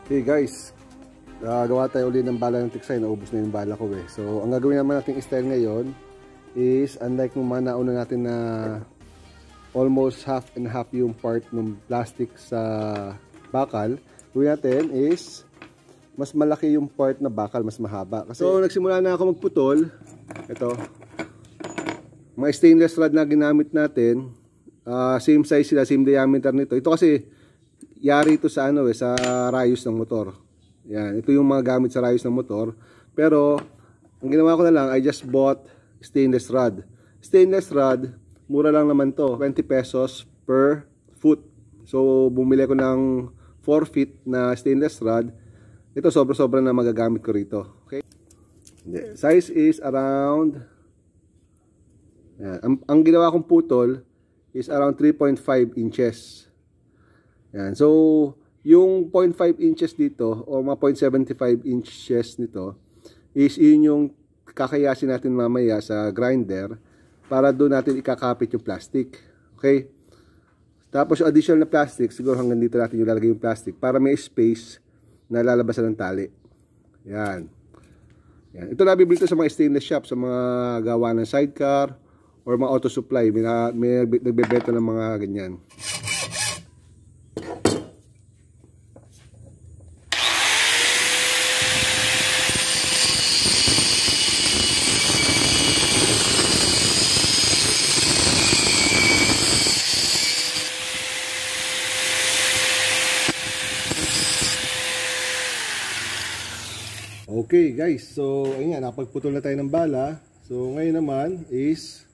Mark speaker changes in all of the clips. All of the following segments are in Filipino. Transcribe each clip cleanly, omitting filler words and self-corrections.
Speaker 1: Hey guys, gawa tayo ulit ng bala ng tiksay. Naubos na yung bala ko eh. So ang gagawin naman natin style ngayon is, unlike nung mga nauna natin na almost half and half yung part ng plastic sa bakal, gawin natin is mas malaki yung part na bakal, mas mahaba. Kasi so nagsimula na ako magputol. Ito, mga stainless rod na ginamit natin, same size sila, same diameter nito. Ito kasi yari ito sa sa rayos ng motor. Yan, ito yung mga gamit sa rayos ng motor. Pero ang ginawa ko na lang, I just bought stainless rod. Stainless rod, mura lang naman to, 20 pesos per foot. So bumili ko ng 4 feet na stainless rod. Ito sobra-sobra na magagamit ko rito. Okay? Size is around, yan, ang ginawa kong putol is around 3.5 inches. Yan. So, yung 0.5 inches dito o mga 0.75 inches nito is yun yung kakayasin natin mamaya sa grinder para doon natin ikakapit yung plastic. Okay? Tapos yung additional na plastic, siguro hanggang dito natin yung lalagay yung plastic para may space na lalabasan ng tali. Yan. Yan. Ito nabibili ito sa mga stainless shop, sa mga gawa ng sidecar or mga auto supply. May nagbebenta ng mga ganyan. Okay guys, so ayun nga, napagputol na tayo ng bala. So ngayon naman is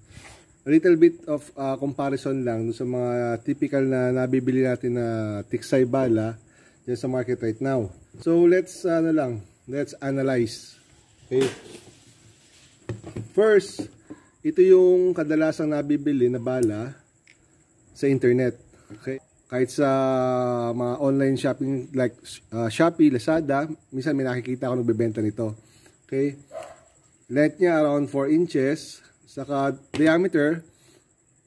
Speaker 1: a little bit of comparison lang sa mga typical na nabibili natin na tiksay bala dyan sa market right now. So let's let's analyze. Okay. First, ito yung kadalasang nabibili na bala sa internet. Okay. Kahit sa mga online shopping like Shopee, Lazada, minsan may nakikita ako nagbebenta nito. Okay? Length niya around 4 inches. Saka diameter,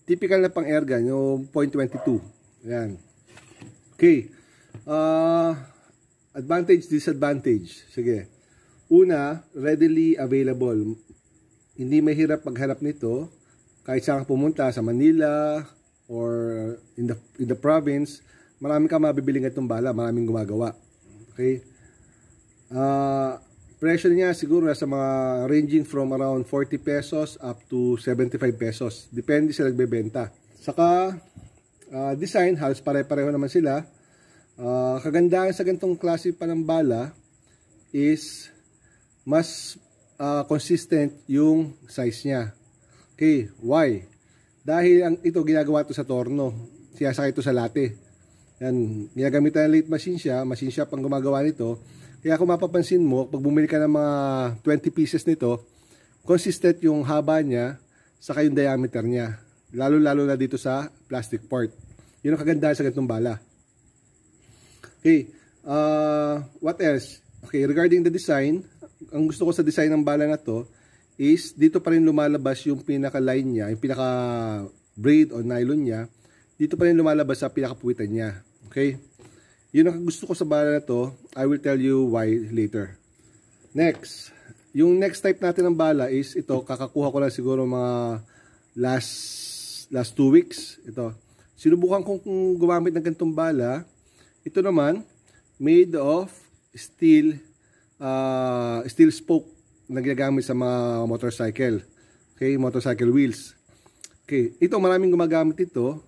Speaker 1: typical na pang airgun, yung 0.22. Ayan. Okay. Advantage, disadvantage. Sige. Una, readily available. Hindi mahirap maghanap nito. Kahit saan ka pumunta, sa Manila or in the province, marami ka mabibili ng itong bala, maraming gumagawa. Okay? Presyo niya siguro sa mga ranging from around 40 pesos up to 75 pesos. Depende sa nagbebenta. Saka design, halos pare-pareho naman sila. Kagandahan sa ganitong klase pa ng bala is mas consistent yung size niya. Okay, why? Dahil ito ginagawa ito sa torno, siyasakay ito sa late. Yan, ginagamitan ng lathe machine shop ang gumagawa nito. Kaya kung mapapansin mo, pag bumili ka ng mga 20 pieces nito, consistent yung haba niya, saka yung diameter niya. Lalo-lalo na dito sa plastic part. Yun ang kagandahan sa ganitong bala. Okay, what else? Okay, regarding the design, ang gusto ko sa design ng bala na to is dito pa rin lumalabas yung pinaka line niya, yung pinaka braid o nylon niya. Dito pa rin lumalabas sa pinaka puwitan niya. Okay? Yun ang gusto ko sa bala na to. I will tell you why later. Next, yung next type natin ng bala is ito, kakakuha ko lang siguro mga last 2 weeks. Ito. Sinubukan kong gumamit ng ganitong bala. Ito naman made of steel spoke na ginagamit sa mga motorcycle. Okay, motorcycle wheels. Okay, ito maraming gumagamit ito.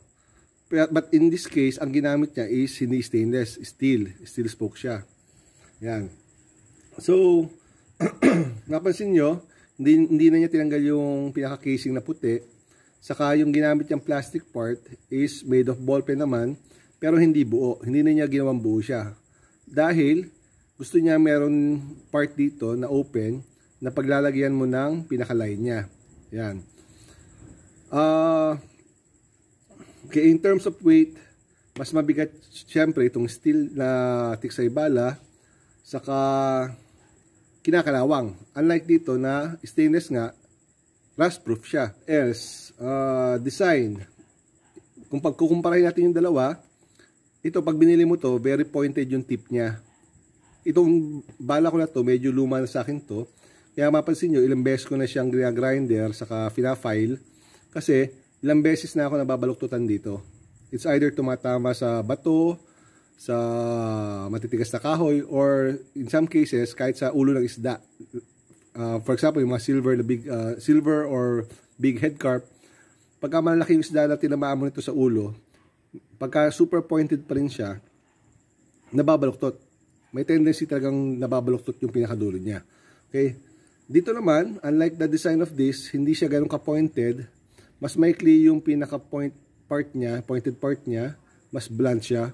Speaker 1: But in this case, ang ginamit niya is hindi stainless, steel spoke siya. Yan. So, napansin nyo, hindi na niya tinanggal yung pinaka-casing na puti. Saka yung ginamit niyang plastic part is made of ballpen naman, pero hindi buo. Hindi na niya ginawang buo siya. Dahil gusto niya meron part dito na open, na paglalagyan mo ng pinaka-line niya. Yan. Okay, in terms of weight, mas mabigat syempre itong steel na tiksay bala, saka kinakalawang. Unlike dito na stainless nga, rust proof siya. Else, design. Kung pagkukumparahin natin yung dalawa, ito pag binili mo to, very pointed yung tip niya. itong bala ko na to, medyo luma na sa akin to. Kaya mapansin nyo, ilang beses ko na siyang grinder saka fina-file. Kasi ilang beses na ako nababaluktutan dito. It's either tumatama sa bato, sa matitigas na kahoy, or in some cases, kahit sa ulo ng isda. For example, yung mga silver or big head carp, pagka malaki yung isda na tinamaan mo nito sa ulo, pagka super pointed pa rin siya, nababaluktot. May tendency talagang nababaluktot yung pinakadulo niya. Okay? Dito naman, unlike the design of this, hindi siya ganun ka-pointed. Mas maikli yung pinaka-pointed part niya, mas blunt siya.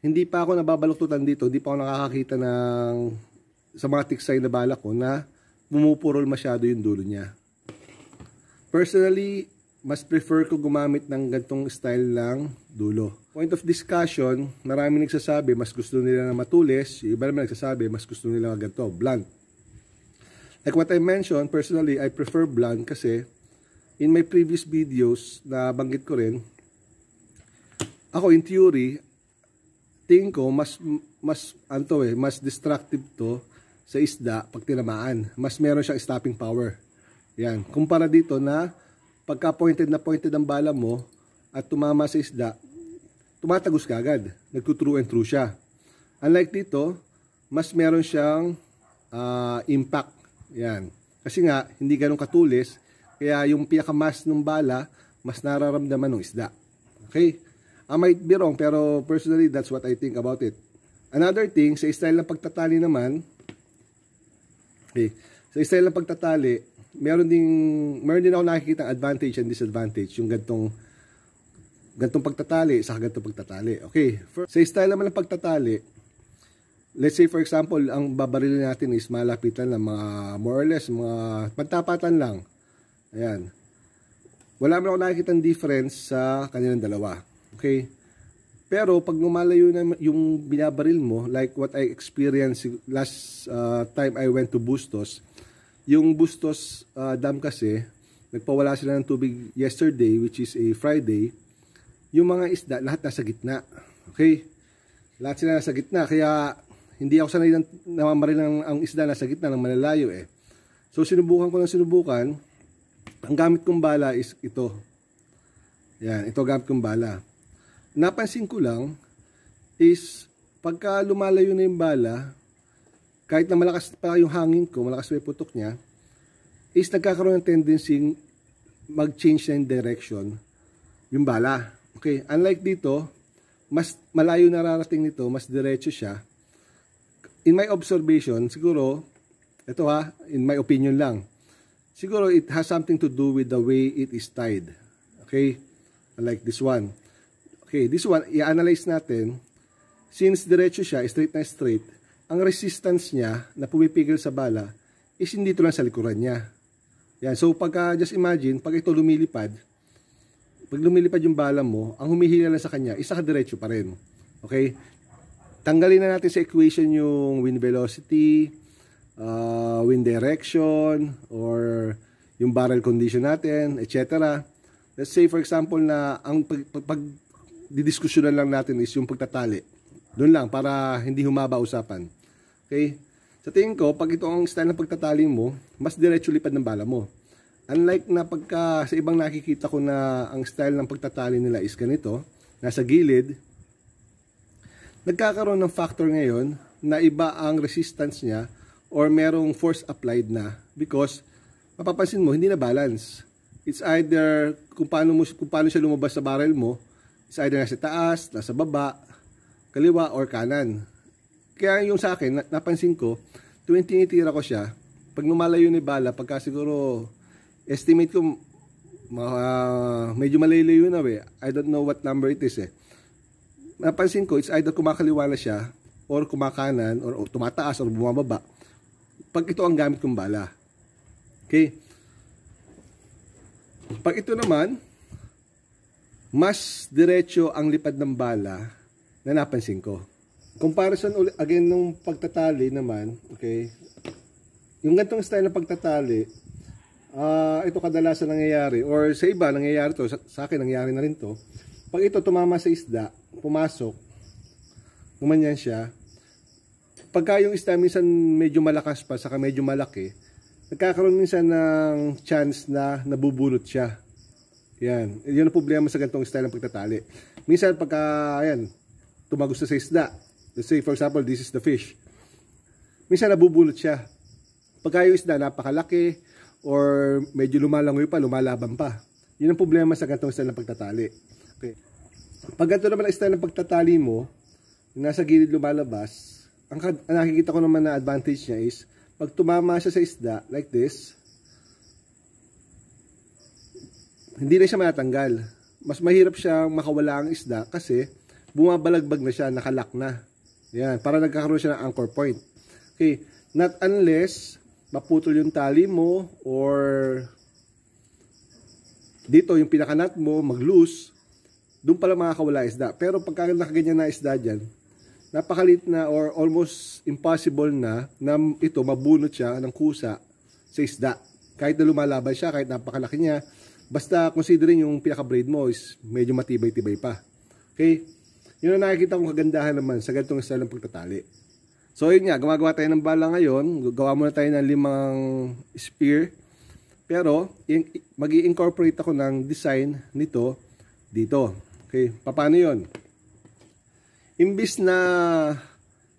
Speaker 1: Hindi pa ako nababaluktutan dito, hindi pa ako nakakakita sa mga tiksay na bala ko na pumupurol masyado yung dulo niya. Personally, mas prefer ko gumamit ng gantong style ng dulo. Point of discussion, marami nagsasabi mas gusto nila na matulis, yung iba naman nagsasabi mas gusto nila ganito, blunt. Like what I mentioned, personally, I prefer blunt kasi in my previous videos na banggit ko rin, ako in theory, tingin ko mas destructive to sa isda pag tinamaan. Mas meron siyang stopping power. Yan. Kumpara dito na pagka pointed ang bala mo at tumama sa isda, tumatagos ka agad. Nagtutrue and true siya. Unlike dito, mas meron siyang impact. Yan. Kasi nga, hindi ganun katulis. Kaya yung pinakamas ng bala, mas nararamdaman ng isda. Okay? I might be wrong, pero personally, that's what I think about it. Another thing, sa style ng pagtatali naman, okay, sa style ng pagtatali, meron din ako nakikita advantage and disadvantage, yung gantong pagtatali, sa gantong pagtatali. Okay, sa style naman ng pagtatali, let's say for example, ang babarilin natin is malapitan lang, mga more or less, mga pantapatan lang. Ayan. Wala man ako nakikita difference sa kanilang dalawa. Okay? Pero pag lumalayo na yung binabaril mo, like what I experienced last time I went to Bustos, yung Bustos Dam kasi, nagpawala sila ng tubig yesterday, which is a Friday, yung mga isda, lahat nasa gitna. Okay? Lahat sila nasa gitna, kaya hindi ako sanay namamaril ang isda nasa gitna ng malalayo eh. So sinubukan ko ng sinubukan, ang gamit kong bala is ito. Yan, ito gamit kong bala. Napansin ko lang is pagka lumalayo na yung bala, kahit na malakas pa yung hangin ko, malakas pa yung putok niya, is nagkakaroon ng tendency mag-change na yung direction yung bala. Okay, unlike dito, mas malayo nararating nito, mas diretso siya. In my observation, siguro, ito in my opinion lang, siguro it has something to do with the way it is tied. Okay, unlike this one. Okay, this one, i-analyze natin. Since diretso siya, straight na straight, ang resistance niya na pumipigil sa bala is hindi ito lang sa likuran niya. Yan, so pagka, just imagine, pag ito lumilipad, pag lumilipad yung bala mo, ang humihila lang sa kanya, isa ka diretso pa rin. Okay? Tanggalin na natin sa equation yung wind velocity, wind direction, or yung barrel condition natin, etc. Let's say for example na ang didiskusyonan lang natin is yung pagtatali. Doon lang, para hindi humaba usapan. Okay? Sa tingin ko, pag ito ang style ng pagtatali mo, mas diretso lipad ng bala mo. Unlike na pagka sa ibang nakikita ko na ang style ng pagtatali nila is ganito, nasa gilid, nagkakaroon ng factor ngayon na iba ang resistance niya or merong force applied na because mapapansin mo, hindi na balance. It's either kung paano siya lumabas sa barrel mo, it's either nasa taas, nasa baba, kaliwa, or kanan. Kaya yung sa akin, napansin ko, tuwing tinitira ko siya, pag lumalayo ni bala, pagka siguro, estimate ko, medyo malayo na I don't know what number it is Napansin ko, it's either kumakaliwa na siya, or kumakanan, or tumataas, or bumababa. Pag ito ang gamit kong bala. Okay? Pag ito naman, mas diretso ang lipad ng bala na napansin ko. Comparison again nung pagtatali naman, okay? Yung ganitong style ng pagtatali, ito kadalasan nangyayari or sa iba nangyayari to, sa akin nangyayari na rin to. Pag ito tumama sa isda, pumasok, gumanyan siya, Pagka yung isda minsan medyo malakas pa, saka medyo malaki, nagkakaroon minsan ng chance na nabubunot siya. Yan. Yun ang problema sa ganitong style ng pagtatali. Minsan pagka, ayan, tumagos na sa isda. Let's say, for example, this is the fish. Minsan nabubunot siya. Pagka yung isda napakalaki, or medyo lumalangoy pa, lumalaban pa. Yun ang problema sa ganitong style ng pagtatali. Okay. Pag ganito naman ang style ng pagtatali mo, nasa gilid lumalabas, ang nakikita ko naman na advantage niya is, pag tumama siya sa isda, like this, hindi na siya matanggal. Mas mahirap siya makawala ang isda kasi bumabalagbag na siya, nakalak na. Yan, para nagkakaroon siya ng anchor point. Okay, not unless maputol yung tali mo or dito yung pinakanat mo mag-loose, doon pala makakawala isda. Pero pagka nakaganyan na isda dyan, napakalit na or almost impossible na ito mabunot siya ng kusa sa isda. Kahit na lumalaban siya, kahit napakalaki niya, basta considering yung pinaka-braid mo is medyo matibay-tibay pa. Okay? Yun ang nakikita kong kagandahan naman sa ganitong style ng pagtatali. So yun nga, gumagawa tayo ng bala ngayon. Gawa muna tayo ng 5 spear. Pero, mag-i-incorporate ako ng design nito dito. Okay, paano yun? Imbis na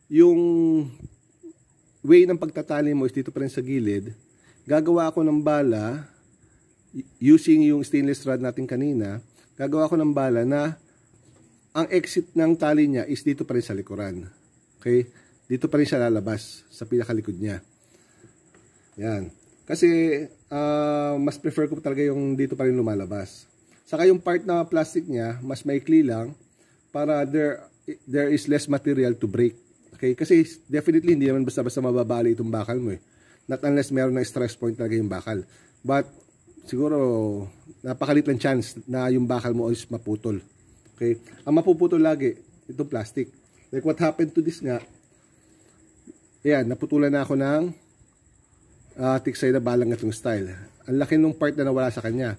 Speaker 1: yung way ng pagtatali mo is dito pa rin sa gilid, gagawa ako ng bala using yung stainless rod natin kanina. Gagawa ako ng bala na ang exit ng tali niya is dito pa rin sa likuran. Okay? Dito pa rin siya lalabas sa pinakalikod niya. Yan. Kasi mas prefer ko talaga yung dito pa rin lumalabas. Saka yung part na plastic niya, mas maikli lang para there is less material to break. Okay? Kasi definitely hindi naman basta-basta mababali itong bakal mo eh. Not unless meron na stress point talaga yung bakal. But siguro napakalit lang chance na yung bakal mo is maputol. Okay? Ang mapuputol lagi itong plastic. Like what happened to this nga, ayan, naputulan na ako ng tiksay na balang itong style. Ang laki nung part na nawala sa kanya.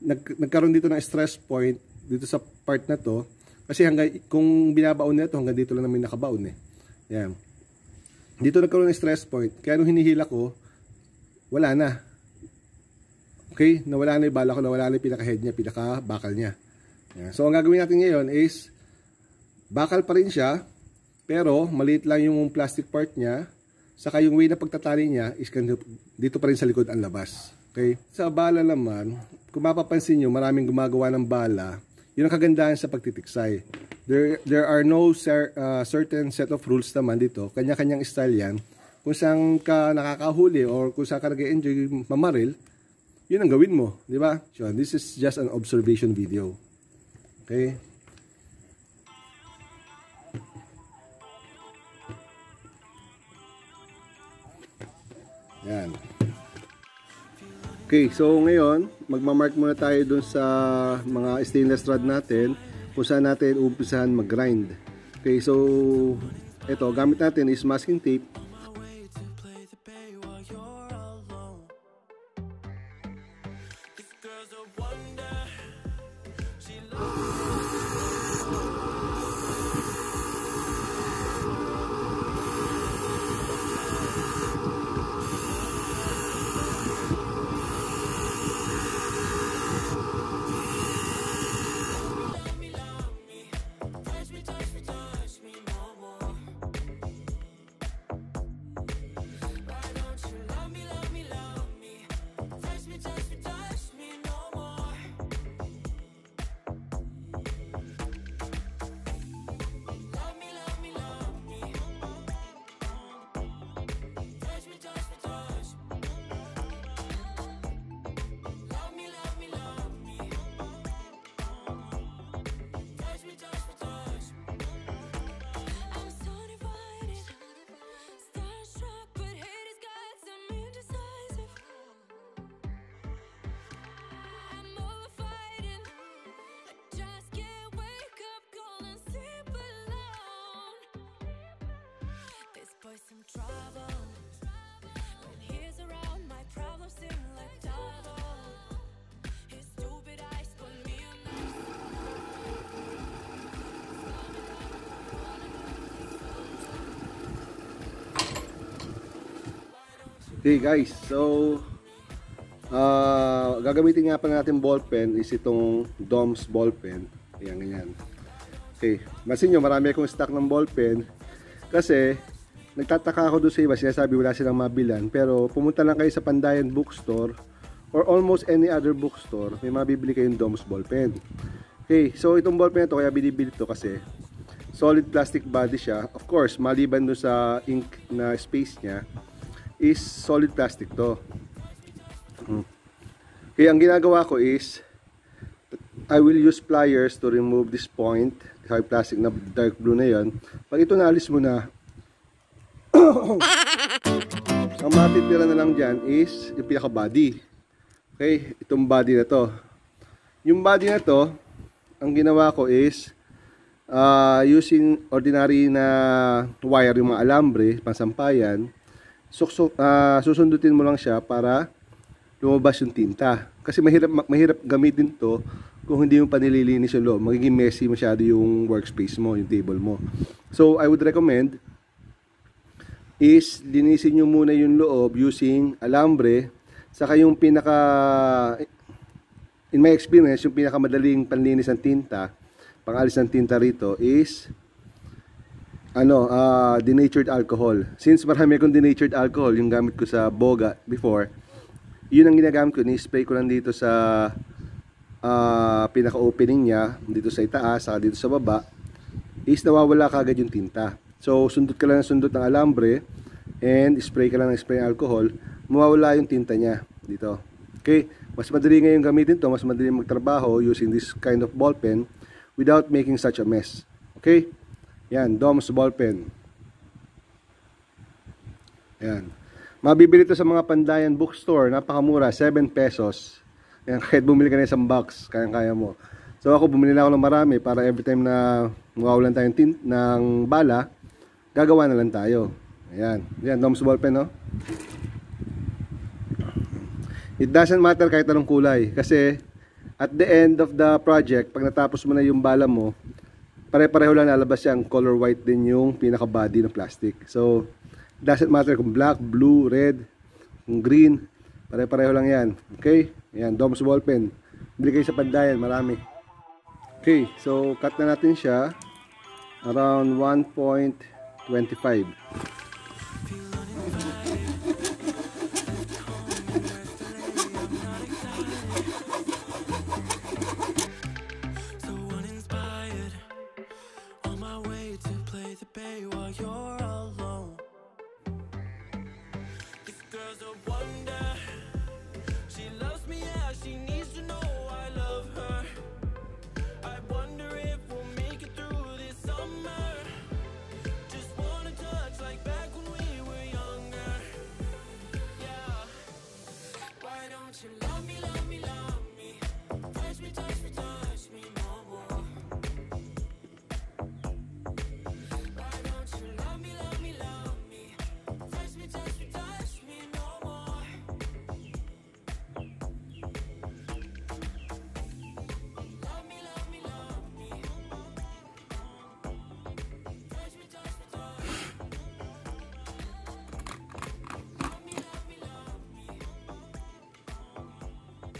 Speaker 1: Nagkaroon dito ng stress point dito sa part na to. Kasi kung binabaon nito, hanggang dito lang namin nakabaon eh. Yan. Dito nagkaroon ng stress point. Kaya nung hinihila ko, wala na. Okay? Nawala na yung bala ko, nawala na yung pinaka-head niya, pinaka-bakal niya. Yan. So, ang gagawin natin ngayon is, bakal pa rin siya, pero maliit lang yung plastic part niya. Saka yung way na pagtatali niya is dito pa rin sa likod ang labas. Okay? Sa bala naman, kung mapapansin nyo, maraming gumagawa ng bala. Yun ang kagandahan sa pagtitiksay. There are no certain set of rules naman dito. Kanya-kanyang style yan. Kung saan ka nakakahuli or kung saan ka nag-enjoy mamaril, yun ang gawin mo. Di ba? So, this is just an observation video. Okay? Yan. Okay, so ngayon, magmamark muna tayo dun sa mga stainless rod natin kung saan natin umpisahan mag-grind. Okay, so ito, gamit natin is masking tape. Okay guys, so gagamitin nga pa natin ballpen is itong Dom's ballpen. Ayan, ganyan. Okay, masin nyo, marami akong stock ng ballpen kasi nagtataka ako doon sa iba, sinasabi wala silang mabilan, pero pumunta lang kayo sa Pandayan bookstore or almost any other bookstore, may mabibili kayong Dom's ballpen. Okay, so itong ballpen ito, kaya binibili ito kasi solid plastic body siya. Of course, maliban doon sa ink na space niya, is solid plastic to. Kaya ang ginagawa ko is I will use pliers to remove this point, hard plastic na dark blue na yon. Pag ito naalis mo na, ang matitira na lang dyan is yung pinaka body. Okay, itong body na to. Yung body na to, ang ginawa ko is using ordinary na wire, yung mga alambre, pansampayan, susundutin mo lang siya para lumabas yung tinta. Kasi mahirap gamitin to kung hindi mo pa nililinis yung loob. Magiging messy masyado yung workspace mo, yung table mo. So, I would recommend is linisin nyo muna yung loob using alambre. Saka yung in my experience, yung pinakamadaling panlinis ng tinta, pangalis ng tinta rito is denatured alcohol. Since marami akong denatured alcohol yung gamit ko sa Boga before, yun ang ginagamit ko, ni-spray ko lang dito sa pinaka-opening niya, dito sa itaas, saka dito sa baba, is nawawala kagad yung tinta. So sundot ka lang ng sundot ng alambre and spray ka lang ng spray alcohol, mawawala yung tinta niya dito. Okay, mas madali ngayon gamitin to, mas madali magtrabaho using this kind of ballpen without making such a mess. Okay? Yan, Dom's ballpen. Yan. Mabibili ito sa mga Pandayan bookstore, napakamura, 7 pesos. Yan, kahit bumili ka na isang box, kaya mo. So ako, bumili na ako ng marami para every time na mawawalan tayo ng bala, gagawa na lang tayo. Ayan, yan, Dom's ballpen, no? It doesn't matter kahit anong kulay, kasi at the end of the project, pag natapos mo na yung bala mo, pare-pareho lang lalabas yan, color white din yung pinaka-body ng plastic. So, doesn't matter kung black, blue, red, kung green, pare-pareho lang yan. Okay? Ayan, Dom's ballpen. Bili kayo sa Pandayan, marami. Okay, so cut na natin siya around 1.25.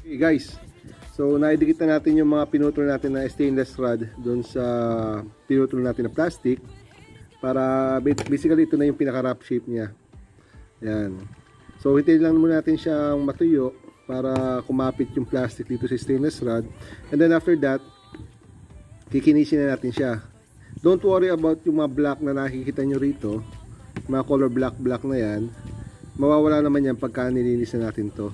Speaker 1: Okay guys, so naidikit na natin yung mga pinutol natin na stainless rod doon sa pinutol natin na plastic para basically ito na yung pinaka wrap shape niya. Yan. So hintayin lang muna natin siyang matuyo para kumapit yung plastic dito sa stainless rod, and then after that kikinisin na natin siya. Don't worry about yung mga black na nakikita nyo rito, mga color black na yan, mawawala naman yan pagka nilinis na natin to.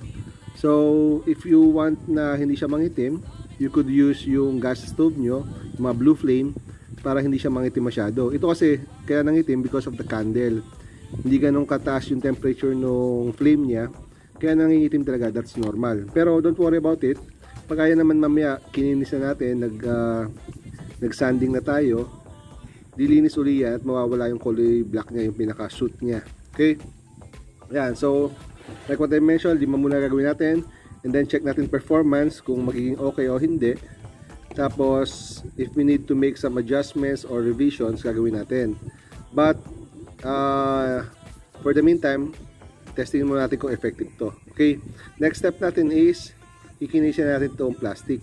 Speaker 1: So, if you want na hindi siya mangitim, you could use yung gas stove nyo, yung mga blue flame, para hindi siya mangitim masyado. Ito kasi, kaya nangitim because of the candle. Hindi ganun kataas yung temperature ng flame niya, kaya nangingitim talaga, that's normal. Pero don't worry about it. Pag kaya naman mamaya, kininis na natin, nag-sanding na tayo, dilinis uli yan at mawawala yung kulay black niya, yung pinaka-suit niya. Okay? Yan, so like what I mentioned, 5 muna gagawin natin, and then check natin performance kung magiging okay o hindi. Tapos if we need to make some adjustments or revisions, gagawin natin. But for the meantime, testing muna natin kung effective to. Okay, next step natin is ikinisin natin itong plastic.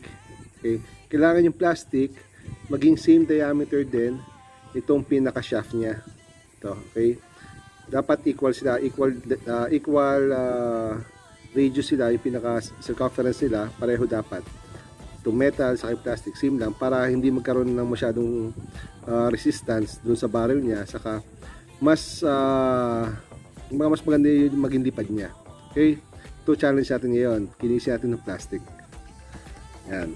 Speaker 1: Okay, kailangan yung plastic maging same diameter din itong pinaka shaft niya. Ito, okay, dapat equal sila, equal radius sila, yung pinaka circumference nila pareho dapat. Itong metal sa plastic same lang para hindi magkaroon ng masyadong resistance dun sa barrel niya, saka mas maganda yung maging lipad niya. Okay, ito challenge natin ngayon, kinisin natin ng plastic. Yan.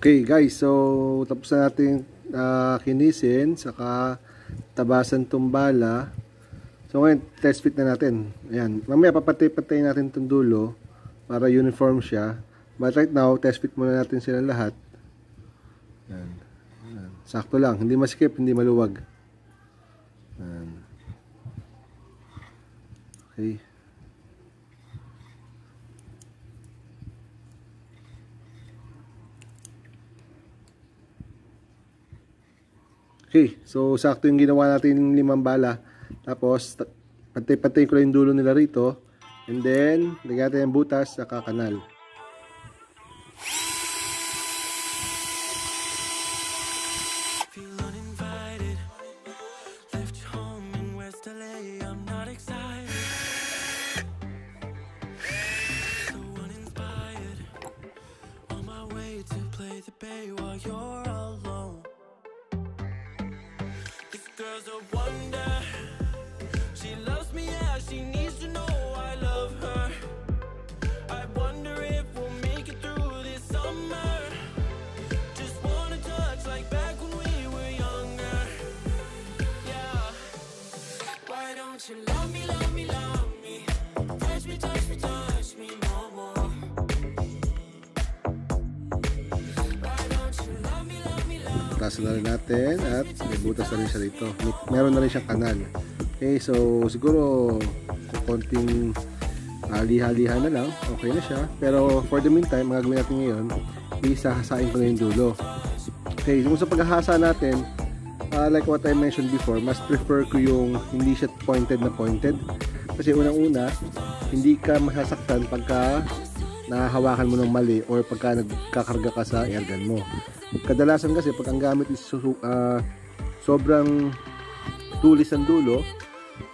Speaker 1: Okay guys, so tapos na natin kinisin, saka tabasan tong bala. So ngayon, test fit na natin. Ayan, mamaya papatay-patay natin itong dulo para uniform siya. But right now, test fit muna natin sila lahat. Ayan. Ayan. Sakto lang, hindi masikip, hindi maluwag. Ayan. Okay. Okay, so sakto yung ginawa natin ng 5 bala. Tapos, patay-patay ko lang yung dulo nila rito. And then, lagyan natin yung butas sa kanal. Tataas na rin natin at may butas na rin siya dito. Meron na rin siyang kanal. Okay, so siguro konting liha-liha na lang, okay na siya. Pero for the meantime, mga gawin natin ngayon, isahasain ko na yung dulo. Okay, kung sa paghahasa natin, like what I mentioned before, mas prefer ko yung hindi siya pointed na pointed. Kasi unang-una, hindi ka masasaktan pagka nahahawakan mo ng mali or pagka nagkakarga ka sa airgun mo. Kadalasan kasi pag ang gamit is sobrang tulis ang dulo,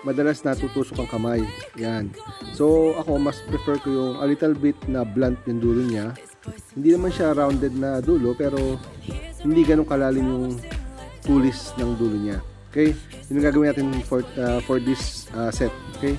Speaker 1: madalas natutusok ang kamay. Yan. So ako mas prefer ko yung a little bit na blunt yung dulo niya. Hindi naman siya rounded na dulo pero hindi ganun kalalim yung tulis ng dulo niya. Okay? Yun yung gagawin natin for this set. Okay?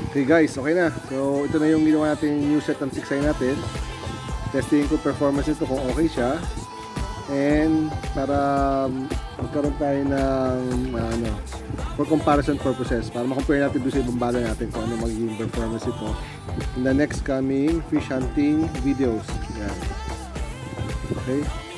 Speaker 1: Okay guys, okay na. So ito na yung ginawa natin new set ng siksay natin. Testing ko performance nito kung okay siya. And para magkaroon tayo ng for comparison purposes, para ma-compare natin doon sa ibang bala natin kung ano magiging performance ito in the next coming fish hunting videos. Yan. Okay.